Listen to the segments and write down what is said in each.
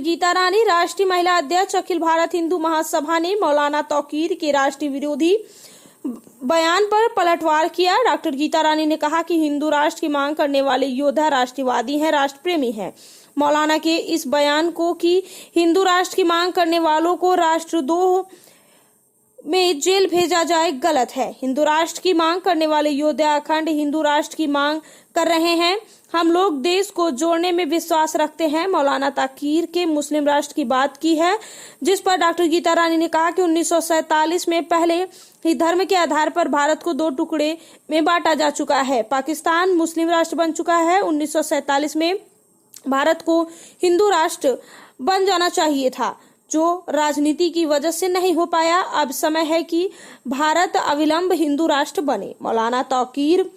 गीता रानी राष्ट्रीय महिला अध्यक्ष अखिल भारत हिंदू महासभा ने मौलाना तौकीर के राष्ट्रीय विरोधी बयान पर पलटवार किया। डॉक्टर गीता रानी ने कहा कि हिंदू राष्ट्र की मांग करने वाले योद्धा राष्ट्रवादी हैं, राष्ट्र प्रेमी हैं। मौलाना के इस बयान को कि हिंदू राष्ट्र की मांग करने वालों को राष्ट्रद्रोह में जेल भेजा जाए गलत है। हिंदू राष्ट्र की मांग करने वाले योद्धा अखंड हिंदू राष्ट्र की मांग कर रहे हैं। हम लोग देश को जोड़ने में विश्वास रखते हैं। मौलाना तौकीर के मुस्लिम राष्ट्र की बात की है, जिस पर डॉक्टर गीता रानी ने कहा कि 1947 में पहले ही धर्म के आधार पर भारत को 2 टुकड़े में बांटा जा चुका है। पाकिस्तान मुस्लिम राष्ट्र बन चुका है। 1947 में भारत को हिंदू राष्ट्र बन जाना चाहिए था, जो राजनीति की वजह से नहीं हो पाया। अब समय है कि भारत अविलंब हिंदू राष्ट्र बने। मौलाना तौकीर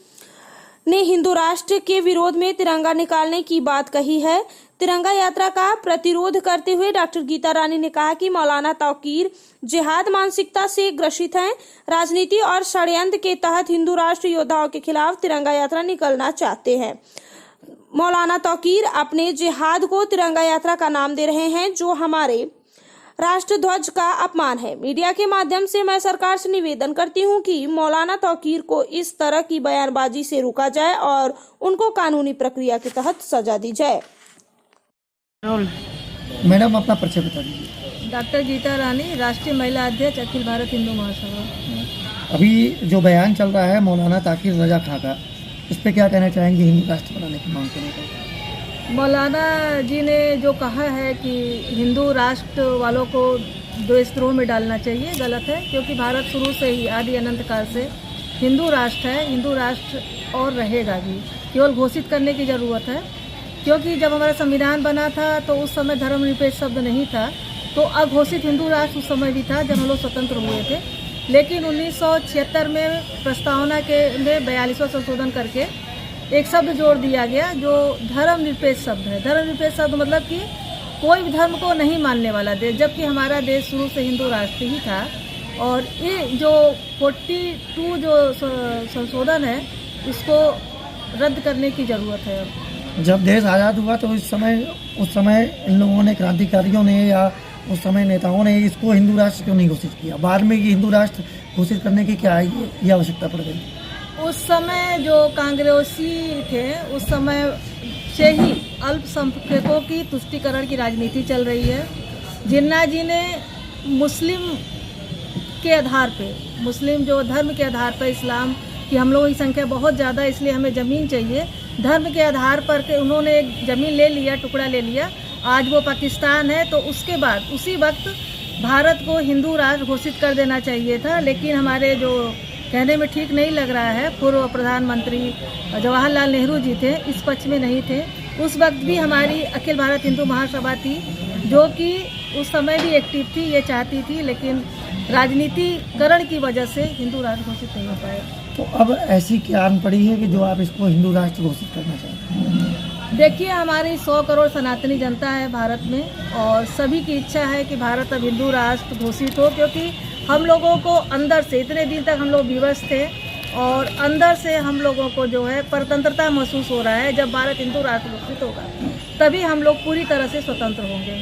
ने हिंदू राष्ट्र के विरोध में तिरंगा निकालने की बात कही है। तिरंगा यात्रा का प्रतिरोध करते हुए डॉक्टर गीता रानी ने कहा कि मौलाना तौकीर जिहाद मानसिकता से ग्रसित हैं। राजनीति और षड्यंत्र के तहत हिंदू राष्ट्र योद्धाओं के खिलाफ तिरंगा यात्रा निकलना चाहते हैं। मौलाना तौकीर अपने जिहाद को तिरंगा यात्रा का नाम दे रहे हैं, जो हमारे राष्ट्र ध्वज का अपमान है। मीडिया के माध्यम से मैं सरकार से निवेदन करती हूं कि मौलाना तौकीर को इस तरह की बयानबाजी से रोका जाए और उनको कानूनी प्रक्रिया के तहत सजा दी जाए। मैडम अपना परिचय बता दीजिए। डॉक्टर गीता रानी राष्ट्रीय महिला अध्यक्ष अखिल भारत हिंदू महासभा। अभी जो बयान चल रहा है मौलाना तौकीर रजा खां का, इस पे क्या कहना चाहेंगे हिंदू राष्ट्र बनाने की मांग करने का? मौलाना जी ने जो कहा है कि हिंदू राष्ट्र वालों को देशद्रोह में डालना चाहिए, गलत है। क्योंकि भारत शुरू से ही आदि अनंत काल से हिंदू राष्ट्र है। हिंदू राष्ट्र और रहेगा भी, केवल घोषित करने की ज़रूरत है। क्योंकि जब हमारा संविधान बना था तो उस समय धर्मनिरपेक्ष शब्द नहीं था, तो अघोषित हिंदू राष्ट्र उस समय भी था जब हम लोग स्वतंत्र हुए थे। लेकिन 1976 में प्रस्तावना के में 42वां संशोधन करके एक शब्द जोड़ दिया गया जो धर्मनिरपेक्ष शब्द है। धर्मनिरपेक्ष शब्द मतलब कि कोई भी धर्म को नहीं मानने वाला देश, जबकि हमारा देश शुरू से हिंदू राष्ट्र ही था। और ये जो 42 जो संशोधन है, इसको रद्द करने की ज़रूरत है। अब जब देश आज़ाद हुआ तो उस समय इन लोगों ने, क्रांतिकारियों ने या उस समय नेताओं ने इसको हिंदू राष्ट्र क्यों नहीं घोषित किया? बाद में ये हिंदू राष्ट्र घोषित करने की क्या ये आवश्यकता पड़ गई? उस समय जो कांग्रेसी थे, उस समय से ही अल्पसंख्यकों की तुष्टीकरण की राजनीति चल रही है। जिन्ना जी ने मुस्लिम के आधार पे, मुस्लिम जो धर्म के आधार पर, इस्लाम की हम लोगों की संख्या बहुत ज़्यादा है, इसलिए हमें ज़मीन चाहिए। धर्म के आधार पर के उन्होंने एक ज़मीन ले लिया, टुकड़ा ले लिया। आज वो पाकिस्तान है, तो उसके बाद उसी वक्त भारत को हिंदू राष्ट्र घोषित कर देना चाहिए था। लेकिन हमारे जो कहने में ठीक नहीं लग रहा है, पूर्व प्रधानमंत्री जवाहरलाल नेहरू जी थे, इस पक्ष में नहीं थे। उस वक्त भी हमारी अखिल भारत हिंदू महासभा थी, जो कि उस समय भी एक्टिव थी, ये चाहती थी, लेकिन राजनीतिकरण की वजह से हिंदू राष्ट्र घोषित नहीं हो पाया। तो अब ऐसी क्या आन पड़ी है कि जो आप इसको हिंदू राष्ट्र घोषित करना चाहते हैं? देखिए, हमारी 100 करोड़ सनातनी जनता है भारत में, और सभी की इच्छा है कि भारत अब हिंदू राष्ट्र घोषित हो। क्योंकि हम लोगों को अंदर से, इतने दिन तक हम लोग विवश थे, और अंदर से हम लोगों को जो है परतंत्रता महसूस हो रहा है। जब भारत हिंदू राष्ट्र घोषित होगा तभी हम लोग पूरी तरह से स्वतंत्र होंगे।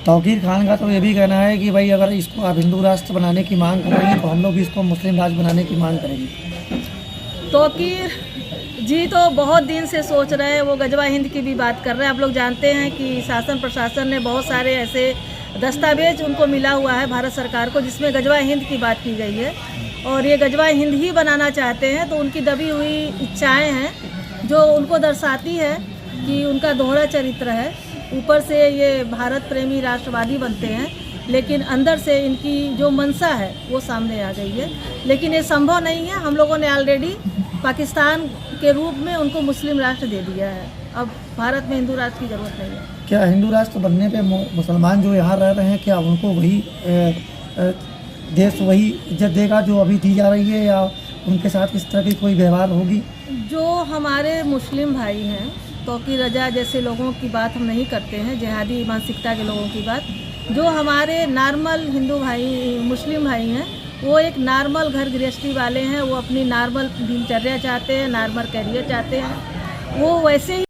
तौकीर खान का तो ये भी कहना है कि भाई अगर इसको आप हिंदू राष्ट्र बनाने की मांग करेंगे तो हम लोग इसको मुस्लिम राष्ट्र बनाने की मांग करेंगे। तौकीर जी तो बहुत दिन से सोच रहे हैं, वो गजवा हिंद की भी बात कर रहे हैं। आप लोग जानते हैं कि शासन प्रशासन ने बहुत सारे ऐसे दस्तावेज उनको मिला हुआ है भारत सरकार को, जिसमें गजवा हिंद की बात की गई है, और ये गजवा हिंद ही बनाना चाहते हैं। तो उनकी दबी हुई इच्छाएं हैं जो उनको दर्शाती है कि उनका दोहरा चरित्र है। ऊपर से ये भारत प्रेमी राष्ट्रवादी बनते हैं, लेकिन अंदर से इनकी जो मंशा है वो सामने आ गई है। लेकिन ये संभव नहीं है। हम लोगों ने ऑलरेडी पाकिस्तान के रूप में उनको मुस्लिम राष्ट्र दे दिया है। अब भारत में हिंदू राष्ट्र की जरूरत नहीं है। क्या हिंदू राष्ट्र बनने पे मुसलमान जो यहाँ रह रहे हैं, क्या उनको वही देश वही इज्जत देगा जो अभी दी जा रही है, या उनके साथ इस तरह की कोई व्यवहार होगी? जो हमारे मुस्लिम भाई हैं, तौकीर रजा जैसे लोगों की बात हम नहीं करते हैं, जिहादी मानसिकता के लोगों की बात। जो हमारे नॉर्मल हिंदू भाई, मुस्लिम भाई हैं, वो एक नॉर्मल घर गृहस्थी वाले हैं, वो अपनी नॉर्मल दिनचर्या चाहते हैं, नॉर्मल कैरियर चाहते हैं, वो वैसे ही